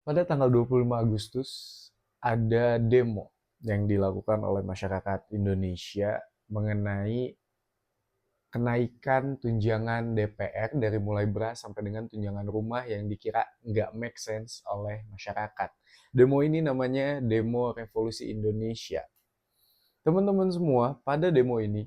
Pada tanggal 25 Agustus ada demo yang dilakukan oleh masyarakat Indonesia mengenai kenaikan tunjangan DPR dari mulai beras sampai dengan tunjangan rumah yang dikira nggak make sense oleh masyarakat. Demo ini namanya Demo Revolusi Indonesia. Teman-teman semua, pada demo ini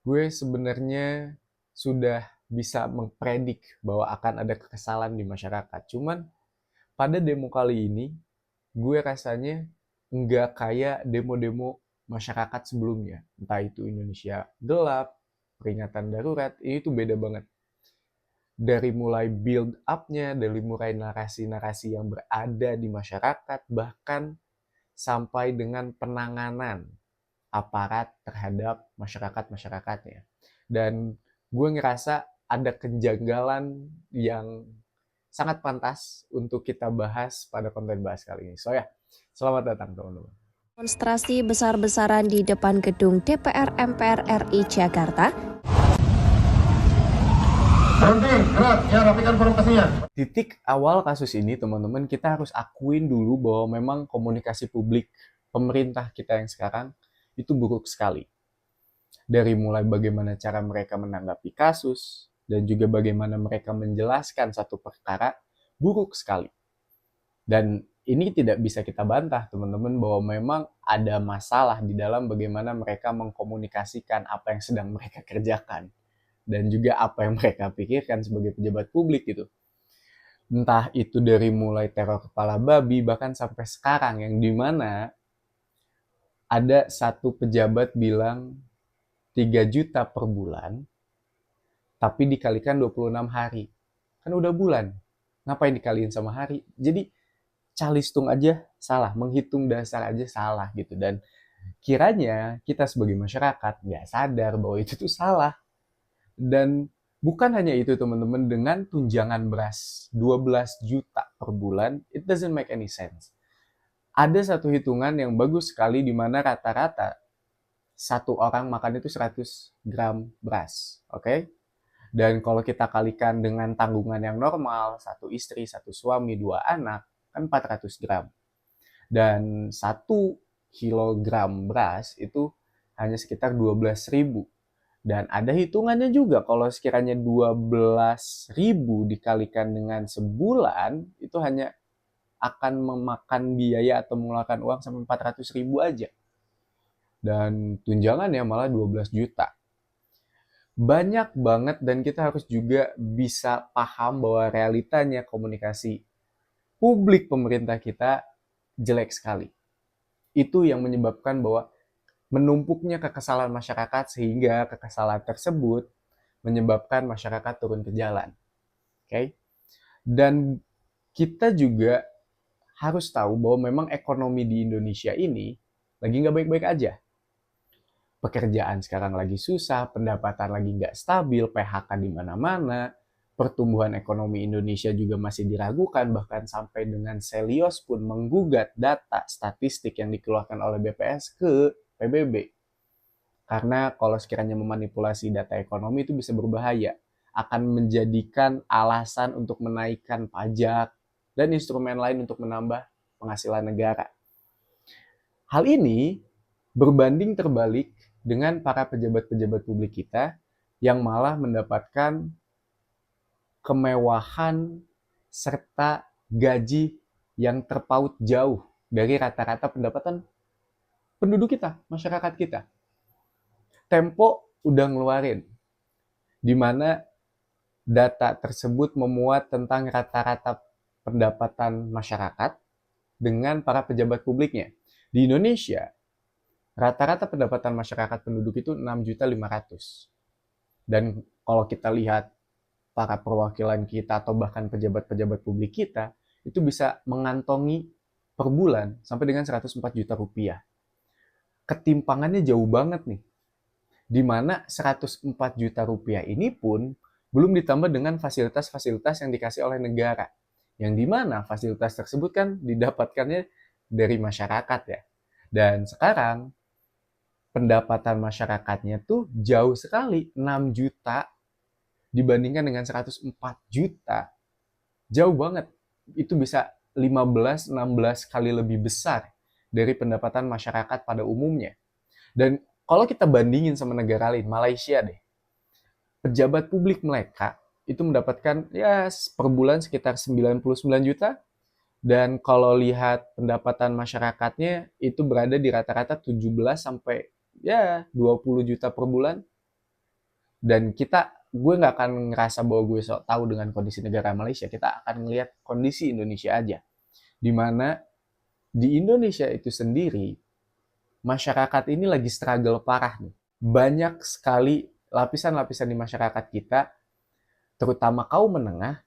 gue sebenarnya sudah bisa mempredik bahwa akan ada kekesalan di masyarakat. Cuman pada demo kali ini gue rasanya nggak kayak demo-demo masyarakat sebelumnya. Entah itu Indonesia Gelap, peringatan darurat, ini tuh beda banget. Dari mulai build up-nya, dari mulai narasi-narasi yang berada di masyarakat, bahkan sampai dengan penanganan aparat terhadap masyarakat-masyarakatnya. Dan gue ngerasa ada kejanggalan yang sangat pantas untuk kita bahas pada konten bahas kali ini. So ya, selamat datang teman-teman. Demonstrasi besar-besaran di depan gedung DPR MPR RI Jakarta. Berhenti, gerak, ya rapikan provokasinya. Titik awal kasus ini teman-teman, kita harus akuin dulu bahwa memang komunikasi publik pemerintah kita yang sekarang itu buruk sekali. Dari mulai bagaimana cara mereka menanggapi kasus, dan juga bagaimana mereka menjelaskan satu perkara, buruk sekali. Dan ini tidak bisa kita bantah teman-teman bahwa memang ada masalah di dalam bagaimana mereka mengkomunikasikan apa yang sedang mereka kerjakan. Dan juga apa yang mereka pikirkan sebagai pejabat publik gitu. Entah itu dari mulai teror kepala babi, bahkan sampai sekarang yang dimana ada satu pejabat bilang 3 juta per bulan, tapi dikalikan 26 hari. Kan udah bulan, ngapain dikaliin sama hari? Jadi calistung aja salah, menghitung dasar aja salah gitu. Dan kiranya kita sebagai masyarakat nggak sadar bahwa itu tuh salah. Dan bukan hanya itu teman-teman, dengan tunjangan beras 12 juta per bulan, it doesn't make any sense. Ada satu hitungan yang bagus sekali di mana rata-rata satu orang makan itu 100 gram beras, oke? Okay? Dan kalau kita kalikan dengan tanggungan yang normal, satu istri, satu suami, dua anak, kan 400 gram. Dan 1 kilogram beras itu hanya sekitar 12.000. Dan ada hitungannya juga, kalau sekiranya 12.000 dikalikan dengan sebulan, itu hanya akan memakan biaya atau mengeluarkan uang sampai 400.000 aja. Dan tunjangannya malah 12 juta. Banyak banget, dan kita harus juga bisa paham bahwa realitanya komunikasi publik pemerintah kita jelek sekali. Itu yang menyebabkan bahwa menumpuknya kekesalan masyarakat, sehingga kekesalan tersebut menyebabkan masyarakat turun ke jalan. Oke? Okay? Dan kita juga harus tahu bahwa memang ekonomi di Indonesia ini lagi nggak baik-baik aja. Pekerjaan sekarang lagi susah, pendapatan lagi nggak stabil, PHK di mana-mana, pertumbuhan ekonomi Indonesia juga masih diragukan, bahkan sampai dengan Selios pun menggugat data statistik yang dikeluarkan oleh BPS ke PBB. Karena kalau sekiranya memanipulasi data ekonomi itu bisa berbahaya, akan menjadikan alasan untuk menaikkan pajak dan instrumen lain untuk menambah penghasilan negara. Hal ini berbanding terbalik dengan para pejabat-pejabat publik kita yang malah mendapatkan kemewahan serta gaji yang terpaut jauh dari rata-rata pendapatan penduduk kita, masyarakat kita. Tempo udah ngeluarin di mana data tersebut memuat tentang rata-rata pendapatan masyarakat dengan para pejabat publiknya. Di Indonesia, rata-rata pendapatan masyarakat penduduk itu 6.500.000. Dan kalau kita lihat para perwakilan kita atau bahkan pejabat-pejabat publik kita, itu bisa mengantongi per bulan sampai dengan 104 juta rupiah. Ketimpangannya jauh banget nih. Di mana 104 juta rupiah ini pun belum ditambah dengan fasilitas-fasilitas yang dikasih oleh negara. Yang dimana fasilitas tersebut kan didapatkannya dari masyarakat ya. Dan sekarang pendapatan masyarakatnya tuh jauh sekali, 6 juta dibandingkan dengan 104 juta. Jauh banget. Itu bisa 15-16 kali lebih besar dari pendapatan masyarakat pada umumnya. Dan kalau kita bandingin sama negara lain, Malaysia deh, pejabat publik mereka itu mendapatkan ya per bulan sekitar 99 juta, dan kalau lihat pendapatan masyarakatnya itu berada di rata-rata 17 sampai ya 20 juta per bulan. Dan gue nggak akan ngerasa bahwa gue sok tahu dengan kondisi negara Malaysia. Kita akan ngelihat kondisi Indonesia aja. Dimana di Indonesia itu sendiri, masyarakat ini lagi struggle parah nih. Banyak sekali lapisan-lapisan di masyarakat kita, terutama kaum menengah,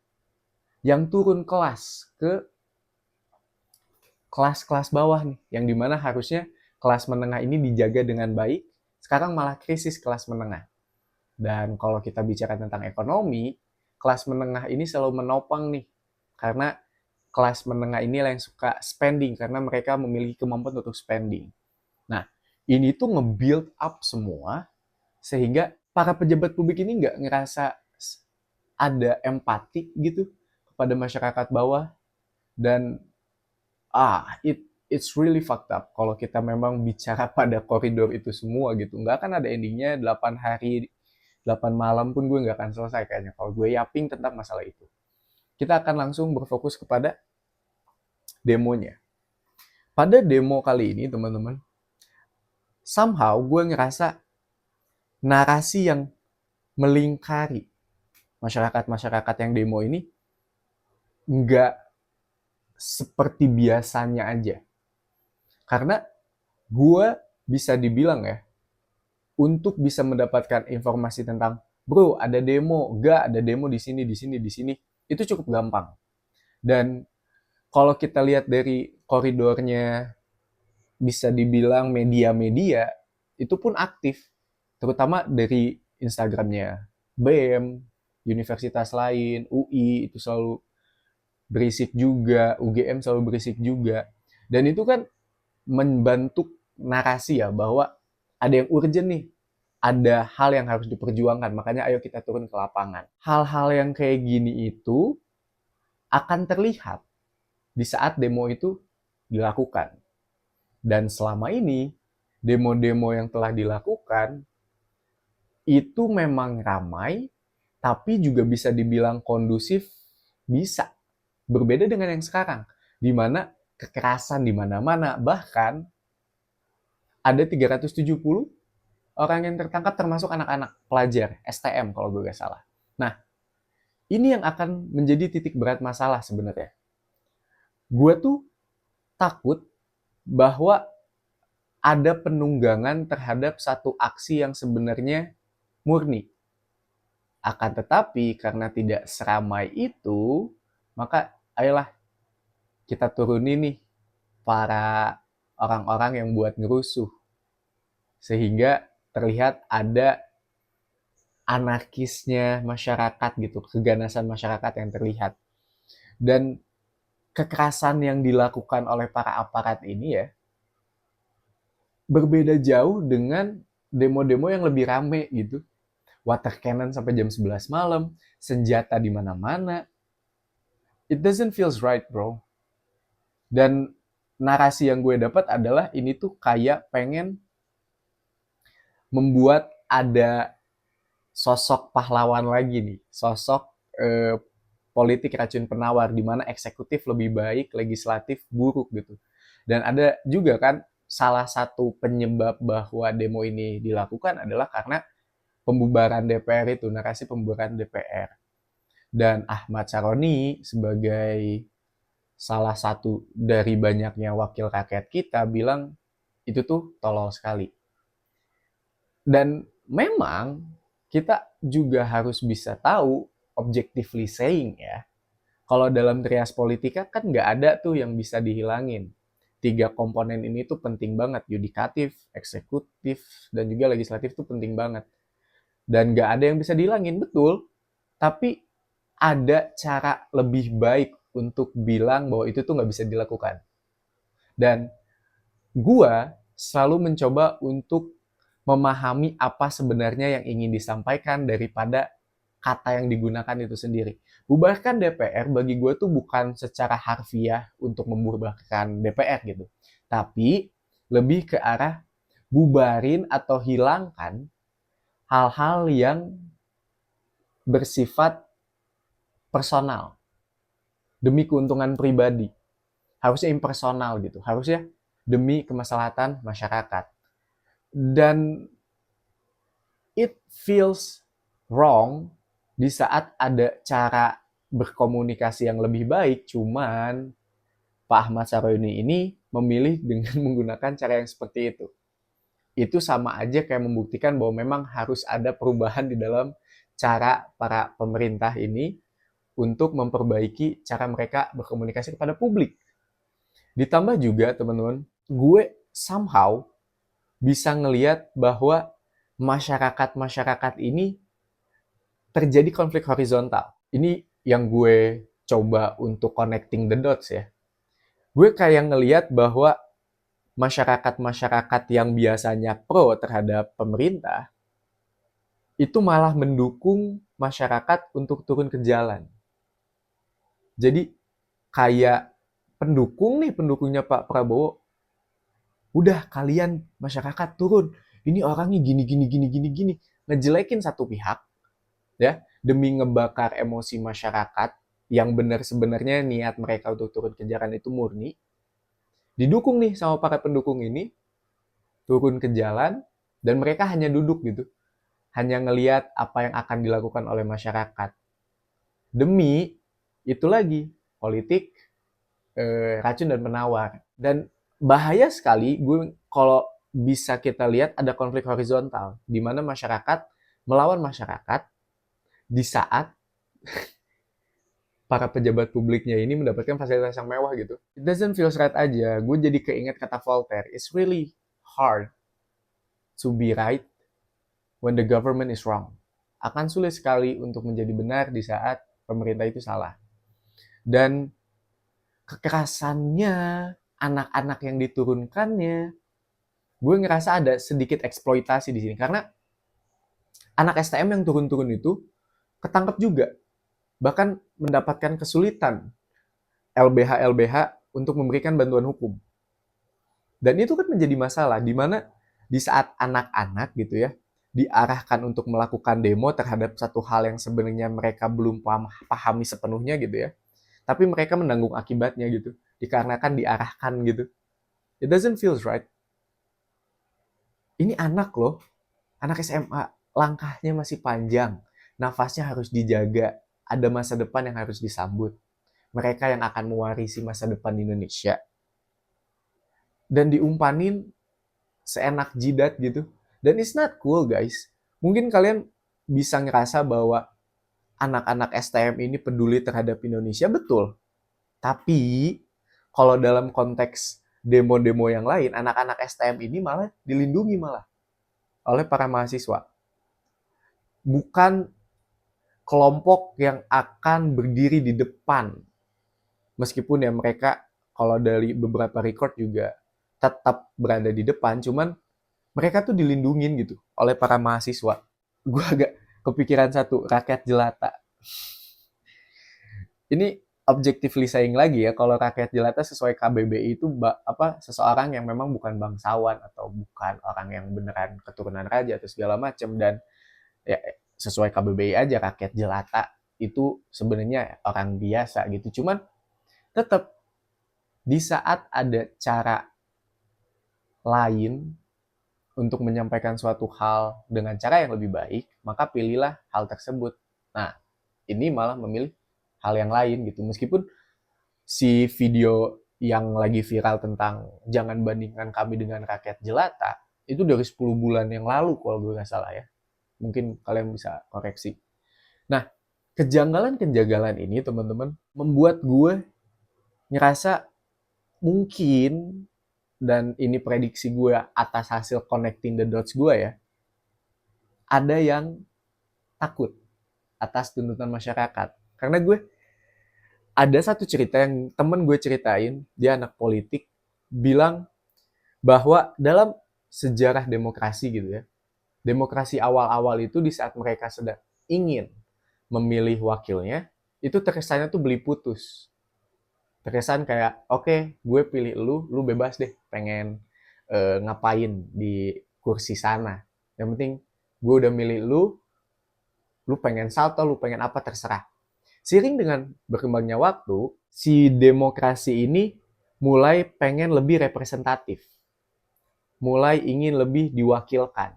yang turun kelas ke kelas-kelas bawah nih, yang dimana harusnya kelas menengah ini dijaga dengan baik, sekarang malah krisis kelas menengah. Dan kalau kita bicara tentang ekonomi, kelas menengah ini selalu menopang nih, karena kelas menengah ini yang suka spending, karena mereka memiliki kemampuan untuk spending. Nah, ini tuh nge-build up semua, sehingga para pejabat publik ini nggak ngerasa ada empati gitu kepada masyarakat bawah. Dan it's really fucked up kalau kita memang bicara pada koridor itu semua gitu. Nggak akan ada endingnya, 8 hari, 8 malam pun gue nggak akan selesai kayaknya kalau gue yaping tentang masalah itu. Kita akan langsung berfokus kepada demonya. Pada demo kali ini, teman-teman, somehow gue ngerasa narasi yang melingkari masyarakat-masyarakat yang demo ini nggak seperti biasanya aja. Karena gue bisa dibilang ya, untuk bisa mendapatkan informasi tentang, bro, ada demo, ada demo di sini, itu cukup gampang. Dan kalau kita lihat dari koridornya, bisa dibilang media-media, itu pun aktif. Terutama dari Instagramnya BEM, universitas lain, UI, itu selalu berisik juga, UGM selalu berisik juga. Dan itu kan membentuk narasi ya, bahwa ada yang urgent nih, ada hal yang harus diperjuangkan, makanya ayo kita turun ke lapangan. Hal-hal yang kayak gini itu akan terlihat di saat demo itu dilakukan. Dan selama ini, demo-demo yang telah dilakukan itu memang ramai, tapi juga bisa dibilang kondusif, bisa. Berbeda dengan yang sekarang, di mana kekerasan di mana-mana, bahkan ada 370 orang yang tertangkap termasuk anak-anak pelajar STM kalau gue gak salah. Nah, ini yang akan menjadi titik berat masalah sebenarnya. Gue tuh takut bahwa ada penunggangan terhadap satu aksi yang sebenarnya murni. Akan tetapi karena tidak seramai itu, maka ayolah kita turunin nih para orang-orang yang buat ngerusuh. Sehingga terlihat ada anarkisnya masyarakat gitu, keganasan masyarakat yang terlihat. Dan kekerasan yang dilakukan oleh para aparat ini ya, berbeda jauh dengan demo-demo yang lebih rame gitu. Water cannon sampai jam 11 malam, senjata di mana-mana. It doesn't feels right, bro. Dan narasi yang gue dapat adalah ini tuh kayak pengen membuat ada sosok pahlawan lagi nih, sosok politik racun penawar, di mana eksekutif lebih baik, legislatif buruk gitu. Dan ada juga kan salah satu penyebab bahwa demo ini dilakukan adalah karena pembubaran DPR itu, narasi pembubaran DPR. Dan Ahmad Saroni sebagai salah satu dari banyaknya wakil rakyat kita bilang itu tuh tolol sekali. Dan memang kita juga harus bisa tahu, objectively saying ya, kalau dalam trias politika kan nggak ada tuh yang bisa dihilangin. 3 komponen ini tuh penting banget, yudikatif, eksekutif, dan juga legislatif tuh penting banget. Dan nggak ada yang bisa dihilangin, betul. Tapi ada cara lebih baik untuk bilang bahwa itu tuh nggak bisa dilakukan. Dan gua selalu mencoba untuk memahami apa sebenarnya yang ingin disampaikan daripada kata yang digunakan itu sendiri. Bubarkan DPR bagi gue tuh bukan secara harfiah untuk membubarkan DPR gitu. Tapi lebih ke arah bubarin atau hilangkan hal-hal yang bersifat personal demi keuntungan pribadi. Harusnya impersonal gitu. Harusnya demi kemaslahatan masyarakat. Dan it feels wrong di saat ada cara berkomunikasi yang lebih baik, cuman Pak Ahmad Saroni ini memilih dengan menggunakan cara yang seperti itu. Itu sama aja kayak membuktikan bahwa memang harus ada perubahan di dalam cara para pemerintah ini untuk memperbaiki cara mereka berkomunikasi kepada publik. Ditambah juga teman-teman, gue somehow bisa ngelihat bahwa masyarakat-masyarakat ini terjadi konflik horizontal. Ini yang gue coba untuk connecting the dots ya. Gue kayak ngelihat bahwa masyarakat-masyarakat yang biasanya pro terhadap pemerintah itu malah mendukung masyarakat untuk turun ke jalan. Jadi kayak pendukungnya Pak Prabowo, udah kalian masyarakat turun. Ini orangnya gini, ngejelekin satu pihak ya demi ngebakar emosi masyarakat yang benar sebenarnya niat mereka untuk turun ke jalan itu murni. Didukung nih sama para pendukung ini turun ke jalan dan mereka hanya duduk gitu. Hanya ngelihat apa yang akan dilakukan oleh masyarakat. Demi itu lagi politik racun dan penawar. Dan bahaya sekali gue kalau bisa kita lihat ada konflik horizontal di mana masyarakat melawan masyarakat di saat para pejabat publiknya ini mendapatkan fasilitas yang mewah gitu. It doesn't feel right aja. Gue jadi keinget kata Voltaire, it's really hard to be right when the government is wrong. Akan sulit sekali untuk menjadi benar di saat pemerintah itu salah. Dan kekerasannya, anak-anak yang diturunkannya, gue ngerasa ada sedikit eksploitasi di sini. Karena anak STM yang turun-turun itu ketangkep juga. Bahkan mendapatkan kesulitan LBH untuk memberikan bantuan hukum. Dan itu kan menjadi masalah, di mana di saat anak-anak gitu ya, diarahkan untuk melakukan demo terhadap satu hal yang sebenarnya mereka belum pahami sepenuhnya gitu ya. Tapi mereka menanggung akibatnya gitu, dikarenakan diarahkan gitu. It doesn't feel right. Ini anak loh, anak SMA, langkahnya masih panjang, nafasnya harus dijaga, ada masa depan yang harus disambut. Mereka yang akan mewarisi masa depan di Indonesia. Dan diumpanin seenak jidat gitu. Dan it's not cool guys. Mungkin kalian bisa ngerasa bahwa anak-anak STM ini peduli terhadap Indonesia, betul. Tapi kalau dalam konteks demo-demo yang lain, anak-anak STM ini malah dilindungi malah oleh para mahasiswa. Bukan kelompok yang akan berdiri di depan. Meskipun ya mereka kalau dari beberapa record juga tetap berada di depan, cuman mereka tuh dilindungin gitu oleh para mahasiswa. Gue agak kepikiran satu, rakyat jelata. Ini objectively saying lagi ya, kalau rakyat jelata sesuai KBBI itu seseorang yang memang bukan bangsawan atau bukan orang yang beneran keturunan raja atau segala macam. Dan ya sesuai KBBI aja rakyat jelata itu sebenarnya orang biasa gitu. Cuman tetap di saat ada cara lain untuk menyampaikan suatu hal dengan cara yang lebih baik, maka pilihlah hal tersebut. Nah, ini malah memilih hal yang lain gitu. Meskipun si video yang lagi viral tentang jangan bandingkan kami dengan rakyat jelata, itu dari 10 bulan yang lalu kalau gue nggak salah ya. Mungkin kalian bisa koreksi. Nah, kejanggalan-kejanggalan ini teman-teman membuat gue ngerasa mungkin, dan ini prediksi gue atas hasil connecting the dots gue ya, ada yang takut atas tuntutan masyarakat. Karena gue ada satu cerita yang temen gue ceritain, dia anak politik, bilang bahwa dalam sejarah demokrasi gitu ya, demokrasi awal-awal itu di saat mereka sedang ingin memilih wakilnya, itu terkesannya tuh beli putus. Terkesan kayak, oke, gue pilih lu bebas deh pengen ngapain di kursi sana. Yang penting gue udah milih lu pengen salto, lu pengen apa terserah. Seiring dengan berkembangnya waktu, si demokrasi ini mulai pengen lebih representatif, mulai ingin lebih diwakilkan.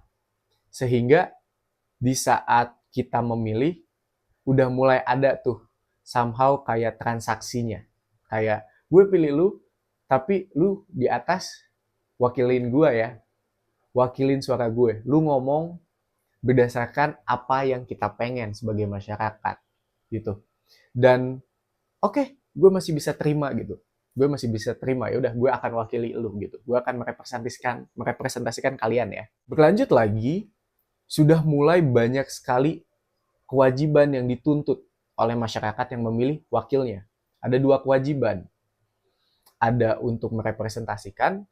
Sehingga di saat kita memilih, udah mulai ada tuh somehow kayak transaksinya. Kayak gue pilih lu, tapi lu di atas wakilin gue ya, wakilin suara gue. Lu ngomong berdasarkan apa yang kita pengen sebagai masyarakat gitu. Dan oke, gue masih bisa terima gitu. Gue masih bisa terima, ya udah gue akan wakili lu gitu. Gue akan merepresentasikan kalian ya. Berlanjut lagi, sudah mulai banyak sekali kewajiban yang dituntut oleh masyarakat yang memilih wakilnya. Ada 2 kewajiban. Ada untuk merepresentasikan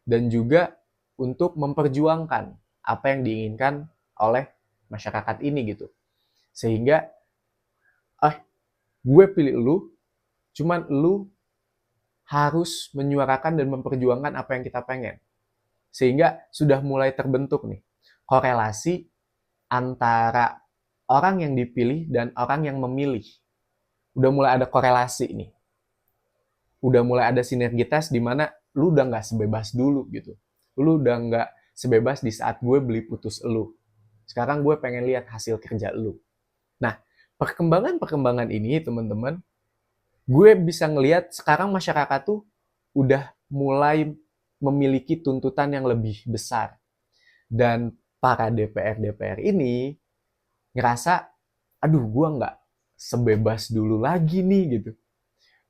dan juga untuk memperjuangkan apa yang diinginkan oleh masyarakat ini gitu. Sehingga gue pilih lu, cuman lu harus menyuarakan dan memperjuangkan apa yang kita pengen. Sehingga sudah mulai terbentuk nih korelasi antara orang yang dipilih dan orang yang memilih. Udah mulai ada korelasi nih. Udah mulai ada sinergitas di mana lu udah nggak sebebas dulu gitu. Lu udah nggak sebebas di saat gue beli putus lu. Sekarang gue pengen lihat hasil kerja lu. Nah, perkembangan ini teman-teman, gue bisa ngelihat sekarang masyarakat tuh udah mulai memiliki tuntutan yang lebih besar. Dan para DPR ini ngerasa, aduh gue nggak sebebas dulu lagi nih gitu.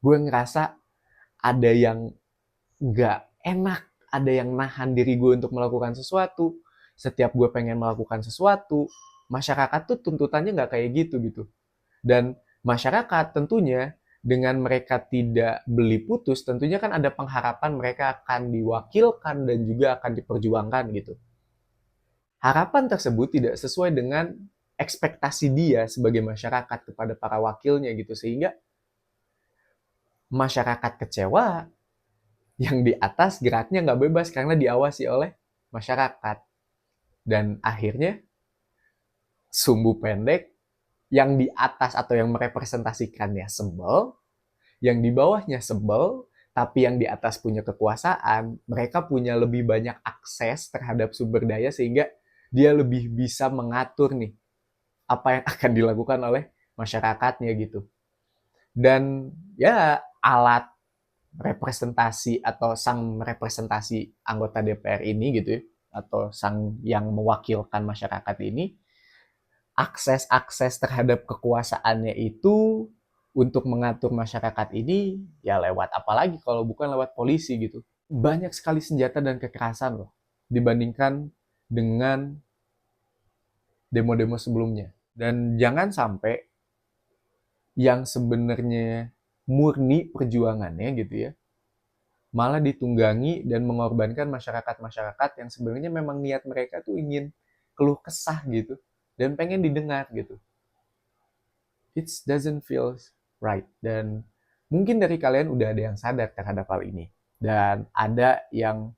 Gue ngerasa ada yang nggak enak, ada yang nahan diri gue untuk melakukan sesuatu. Setiap gue pengen melakukan sesuatu, masyarakat tuh tuntutannya nggak kayak gitu. Dan masyarakat tentunya dengan mereka tidak beli putus, tentunya kan ada pengharapan mereka akan diwakilkan dan juga akan diperjuangkan gitu. Harapan tersebut tidak sesuai dengan ekspektasi dia sebagai masyarakat kepada para wakilnya gitu, sehingga masyarakat kecewa, yang di atas geraknya nggak bebas karena diawasi oleh masyarakat. Dan akhirnya sumbu pendek, yang di atas atau yang merepresentasikannya sebel, yang di bawahnya sebel, tapi yang di atas punya kekuasaan, mereka punya lebih banyak akses terhadap sumber daya sehingga dia lebih bisa mengatur nih apa yang akan dilakukan oleh masyarakatnya gitu. Dan ya alat representasi atau sang representasi anggota DPR ini gitu ya, atau sang yang mewakilkan masyarakat ini, akses-akses terhadap kekuasaannya itu untuk mengatur masyarakat ini ya lewat apa lagi kalau bukan lewat polisi gitu. Banyak sekali senjata dan kekerasan loh dibandingkan dengan demo-demo sebelumnya. Dan jangan sampai yang sebenarnya murni perjuangannya gitu ya, malah ditunggangi dan mengorbankan masyarakat-masyarakat yang sebenarnya memang niat mereka tuh ingin keluh kesah gitu dan pengen didengar gitu. It doesn't feel right. Dan mungkin dari kalian udah ada yang sadar terhadap hal ini dan ada yang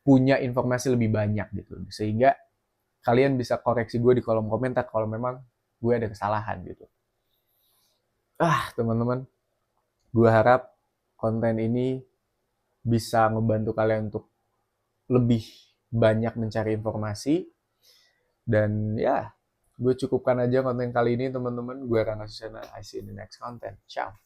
punya informasi lebih banyak gitu, sehingga kalian bisa koreksi gue di kolom komentar kalau memang gue ada kesalahan gitu. Teman-teman, gue harap konten ini bisa ngebantu kalian untuk lebih banyak mencari informasi. Dan ya, gue cukupkan aja konten kali ini teman-teman. Gue Rangga Susana, I see you in the next content. Ciao.